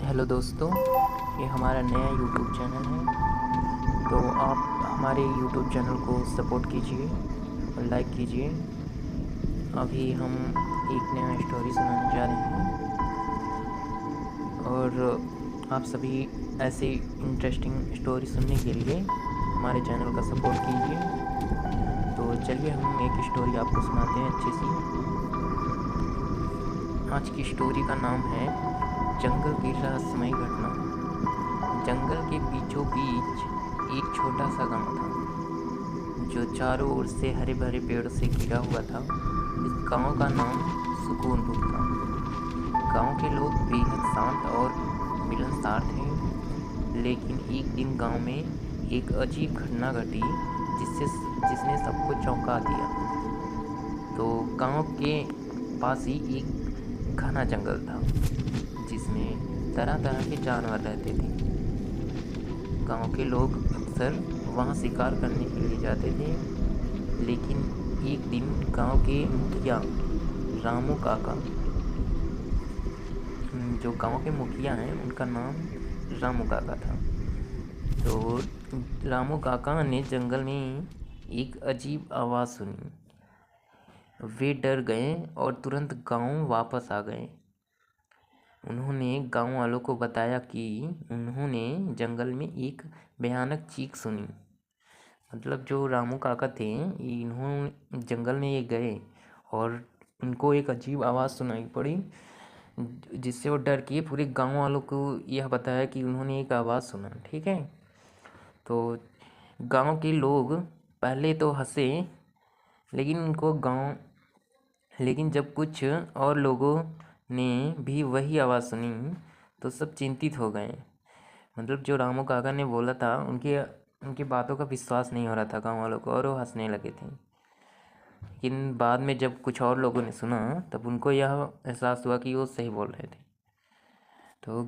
Hello दोस्तों, ये हमारा नया यूट्यूब चैनल है। तो आप हमारे यूट्यूब चैनल को सपोर्ट कीजिए और लाइक कीजिए। अभी हम एक नया स्टोरी सुनाने जा रहे हैं और आप सभी ऐसे इंटरेस्टिंग स्टोरी सुनने के लिए हमारे चैनल का सपोर्ट कीजिए। तो चलिए हम एक स्टोरी आपको सुनाते हैं अच्छी सी। आज की स्टोरी का नाम है जंगल की रहस्यमयी घटना। जंगल के बीचों बीच एक छोटा सा गांव था जो चारों ओर से हरे भरे पेड़ों से घिरा हुआ था। इस गांव का नाम सुकूनपुर था। गांव के लोग बेहद शांत और मिलनसार थे, लेकिन एक दिन गांव में एक अजीब घटना घटी जिसने सबको चौंका दिया। तो गांव के पास ही एक घना जंगल था जिसमें तरह तरह के जानवर रहते थे। गांव के लोग अक्सर वहां शिकार करने के लिए जाते थे, लेकिन एक दिन गांव के मुखिया रामू काका, जो गांव के मुखिया हैं उनका नाम रामू काका था। तो रामू काका ने जंगल में एक अजीब आवाज़ सुनी। वे डर गए और तुरंत गांव वापस आ गए। उन्होंने गांव वालों को बताया कि उन्होंने जंगल में एक भयानक चीख सुनी। मतलब जो रामू काका थे, इन्होंने जंगल में ये गए और उनको एक अजीब आवाज़ सुनाई पड़ी, जिससे वो डर के पूरे गांव वालों को यह बताया कि उन्होंने एक आवाज़ सुना। ठीक है। तो गांव के लोग पहले तो हंसे, लेकिन जब कुछ और लोगों ने भी वही आवाज़ सुनी तो सब चिंतित हो गए। मतलब जो रामू काका ने बोला था, उनकी बातों का विश्वास नहीं हो रहा था गांव वालों को, और वो हंसने लगे थे। लेकिन बाद में जब कुछ और लोगों ने सुना तब उनको यह एहसास हुआ कि वो सही बोल रहे थे। तो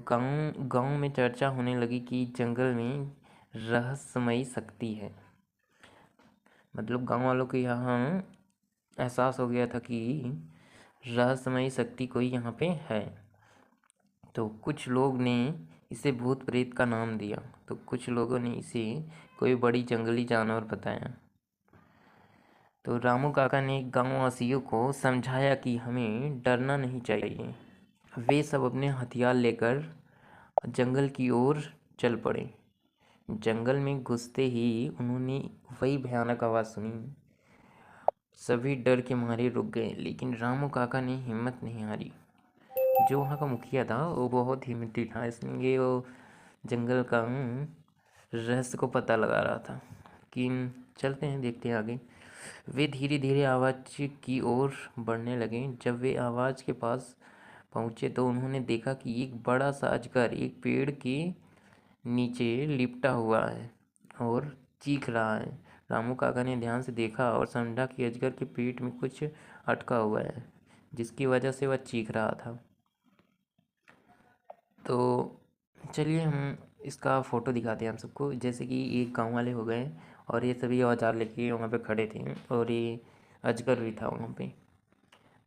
गांव में चर्चा होने लगी कि जंगल में रहस्यमयी शक्ति है। मतलब गांव वालों को यहाँ एहसास हो गया था कि रहस्यमयी शक्ति कोई यहाँ पे है। तो कुछ लोग ने इसे भूत प्रेत का नाम दिया, तो कुछ लोगों ने इसे कोई बड़ी जंगली जानवर बताया। तो रामू काका ने गांव वासियों को समझाया कि हमें डरना नहीं चाहिए। वे सब अपने हथियार लेकर जंगल की ओर चल पड़े। जंगल में घुसते ही उन्होंने वही भयानक आवाज़ सुनी। सभी डर के मारे रुक गए, लेकिन रामू काका ने हिम्मत नहीं हारी। जो वहाँ का मुखिया था वो बहुत हिम्मती था, इसलिए वो जंगल का रहस्य को पता लगा रहा था। कि चलते हैं, देखते हैं आगे। वे धीरे धीरे आवाज़ की ओर बढ़ने लगे। जब वे आवाज़ के पास पहुँचे तो उन्होंने देखा कि एक बड़ा सा अजगर एक पेड़ के नीचे लिपटा हुआ है और चीख रहा है। रामू काका ने ध्यान से देखा और समझा कि अजगर के पेट में कुछ अटका हुआ है, जिसकी वजह से वह चीख रहा था। तो चलिए हम इसका फ़ोटो दिखाते हैं हम सबको। जैसे कि एक गांव वाले हो गए और ये सभी औजार लेके वहाँ पे खड़े थे और ये अजगर भी था वहाँ पे।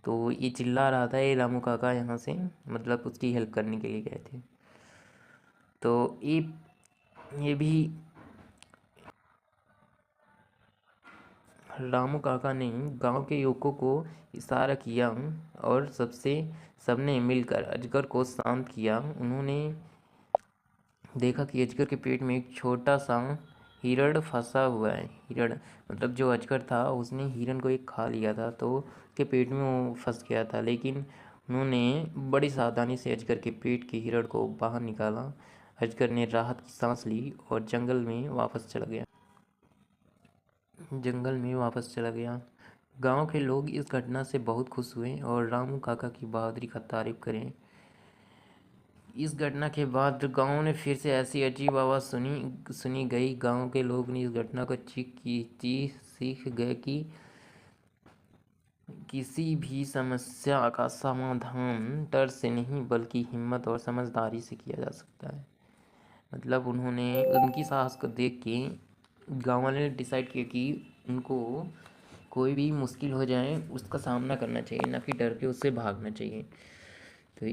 तो ये चिल्ला रहा था, ये रामू काका यहाँ से मतलब उसकी हेल्प करने के लिए गए थे। तो ये भी रामू काका ने गांव के युवकों को इशारा किया और सबने मिलकर अजगर को शांत किया। उन्होंने देखा कि अजगर के पेट में एक छोटा सा हिरण फंसा हुआ है। हिरण मतलब जो अजगर था उसने हिरण को एक खा लिया था, तो उसके पेट में वो फंस गया था। लेकिन उन्होंने बड़ी सावधानी से अजगर के पेट के हिरण को बाहर निकाला। अजगर ने राहत की सांस ली और जंगल में वापस चला गया। गांव के लोग इस घटना से बहुत खुश हुए और रामू काका की बहादुरी का तारीफ करें। इस घटना के बाद गांव ने फिर से ऐसी अजीब आवाज़ सुनी गई। गांव के लोग ने इस घटना को सीख गए कि किसी भी समस्या का समाधान डर से नहीं बल्कि हिम्मत और समझदारी से किया जा सकता है। मतलब उन्होंने उनकी साहस को देख के गांव वाले ने डिसाइड किया कि उनको कोई भी मुश्किल हो जाए उसका सामना करना चाहिए, ना कि डर के उससे भागना चाहिए। तो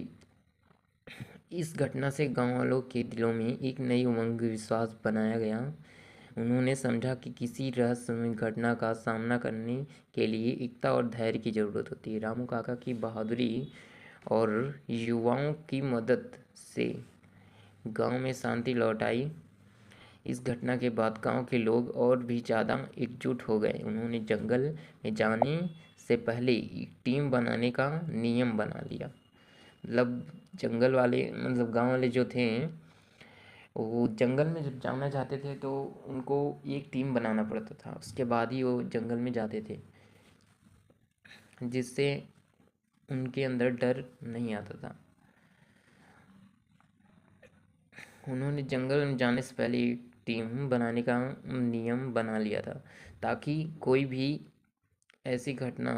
इस घटना से गांव वालों के दिलों में एक नई उमंग विश्वास बनाया गया। उन्होंने समझा कि किसी रहस्यमय घटना का सामना करने के लिए एकता और धैर्य की ज़रूरत होती है। रामू काका की बहादुरी और युवाओं की मदद से गांव में शांति लौट आई। इस घटना के बाद गांव के लोग और भी ज़्यादा एकजुट हो गए। उन्होंने जंगल में जाने से पहले एक टीम बनाने का नियम बना लिया। मतलब जंगल वाले, मतलब गांव वाले जो थे, वो जंगल में जब जाना चाहते थे तो उनको एक टीम बनाना पड़ता था, उसके बाद ही वो जंगल में जाते थे, जिससे उनके अंदर डर नहीं आता था। उन्होंने जंगल में जाने से पहले एक टीम बनाने का नियम बना लिया था, ताकि कोई भी ऐसी घटना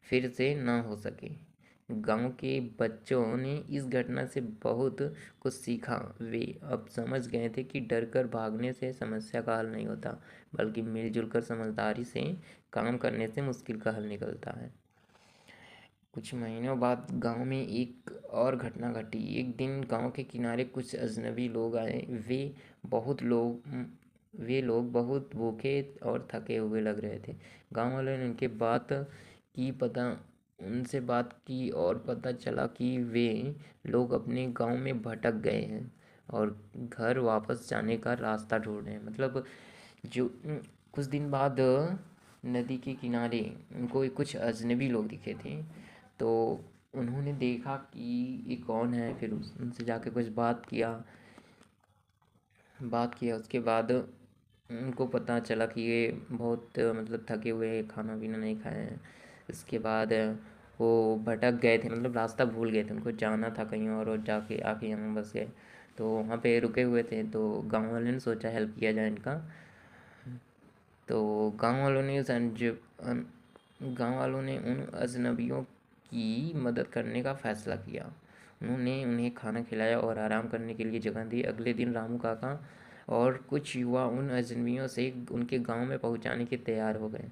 फिर से ना हो सके। गांव के बच्चों ने इस घटना से बहुत कुछ सीखा। वे अब समझ गए थे कि डर कर भागने से समस्या का हल नहीं होता, बल्कि मिलजुल कर समझदारी से काम करने से मुश्किल का हल निकलता है। कुछ महीनों बाद गांव में एक और घटना घटी। एक दिन गांव के किनारे कुछ अजनबी लोग आए। वे लोग बहुत भूखे और थके हुए लग रहे थे। गांव वालों ने उनसे बात की और पता चला कि वे लोग अपने गांव में भटक गए हैं और घर वापस जाने का रास्ता ढूंढ रहे हैं। मतलब जो कुछ दिन बाद नदी के किनारे उनको कुछ अजनबी लोग दिखे थे, तो उन्होंने देखा कि ये कौन है। फिर उनसे जाके कुछ बात किया। उसके बाद उनको पता चला कि ये बहुत मतलब थके हुए हैं, खाना पीना नहीं खाए हैं। इसके बाद वो भटक गए थे, मतलब रास्ता भूल गए थे, उनको जाना था कहीं और जाके आके यहाँ बस गए। तो वहाँ पे रुके हुए थे, तो गांव वालों ने सोचा हेल्प किया जाए इनका। तो गांव वालों ने उन अजनबियों की मदद करने का फैसला किया। उन्होंने उन्हें खाना खिलाया और आराम करने के लिए जगह दी। अगले दिन रामू काका और कुछ युवा उन अजनबियों से उनके गांव में पहुंचाने के तैयार हो गए।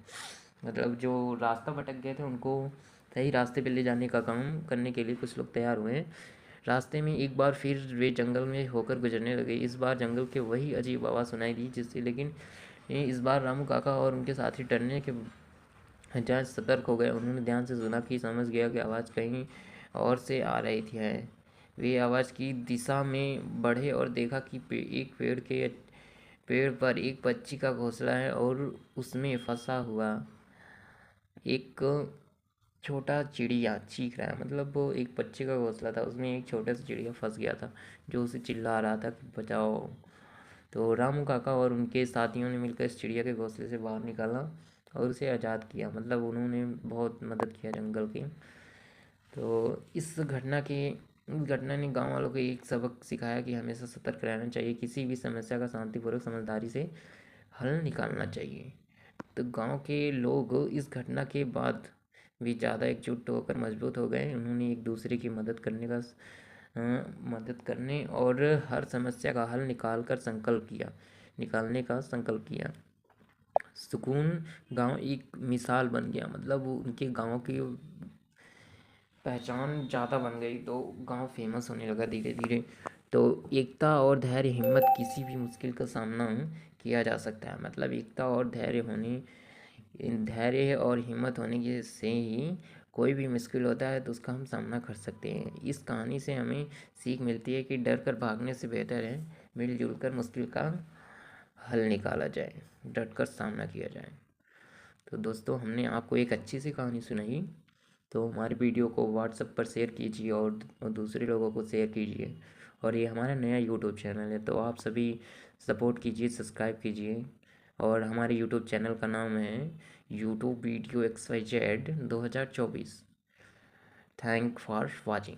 मतलब जो रास्ता भटक गए थे उनको सही रास्ते पे ले जाने का काम करने के लिए कुछ लोग तैयार हुए। रास्ते में एक बार फिर वे जंगल में होकर गुजरने लगे। इस बार जंगल के वही अजीब आवाज़ सुनाई दी, जिससे लेकिन इस बार रामू काका और उनके साथी डरने के बजाय सतर्क हो गए। उन्होंने ध्यान से सुना कि समझ गया कि आवाज़ कहीं और से आ रही थी है। वे आवाज़ की दिशा में बढ़े और देखा कि एक पेड़ पर एक पक्षी का घोंसला है और उसमें फंसा हुआ एक छोटा चिड़िया चीख रहा है। मतलब वो एक पक्षी का घोंसला था, उसमें एक छोटा सा चिड़िया फंस गया था जो उसे चिल्ला रहा था कि बचाओ। तो रामू काका और उनके साथियों ने मिलकर इस चिड़िया के घोंसले से बाहर निकाला और उसे आज़ाद किया। मतलब उन्होंने बहुत मदद किया जंगल की। तो इस घटना ने गांव वालों को एक सबक सिखाया कि हमेशा सतर्क रहना चाहिए, किसी भी समस्या का शांतिपूर्वक समझदारी से हल निकालना चाहिए। तो गांव के लोग इस घटना के बाद भी ज़्यादा एकजुट होकर मजबूत हो गए। उन्होंने एक दूसरे की मदद करने और हर समस्या का हल निकालने का संकल्प किया। सुकून गांव एक मिसाल बन गया। मतलब वो उनके गांव की पहचान ज़्यादा बन गई, तो गांव फेमस होने लगा धीरे धीरे। तो एकता और धैर्य हिम्मत किसी भी मुश्किल का सामना किया जा सकता है। मतलब एकता और धैर्य और हिम्मत होने के से ही कोई भी मुश्किल होता है तो उसका हम सामना कर सकते हैं। इस कहानी से हमें सीख मिलती है कि डर कर भागने से बेहतर है मिलजुल कर मुश्किल का हल निकाला जाए, डट कर सामना किया जाए। तो दोस्तों, हमने आपको एक अच्छी सी कहानी सुनाई। तो हमारी वीडियो को व्हाट्सएप पर शेयर कीजिए और दूसरे लोगों को शेयर कीजिए। और ये हमारा नया यूट्यूब चैनल है, तो आप सभी सपोर्ट कीजिए, सब्सक्राइब कीजिए। और हमारे यूट्यूब चैनल का नाम है YouTube video XYZ 2024। Thank for watching.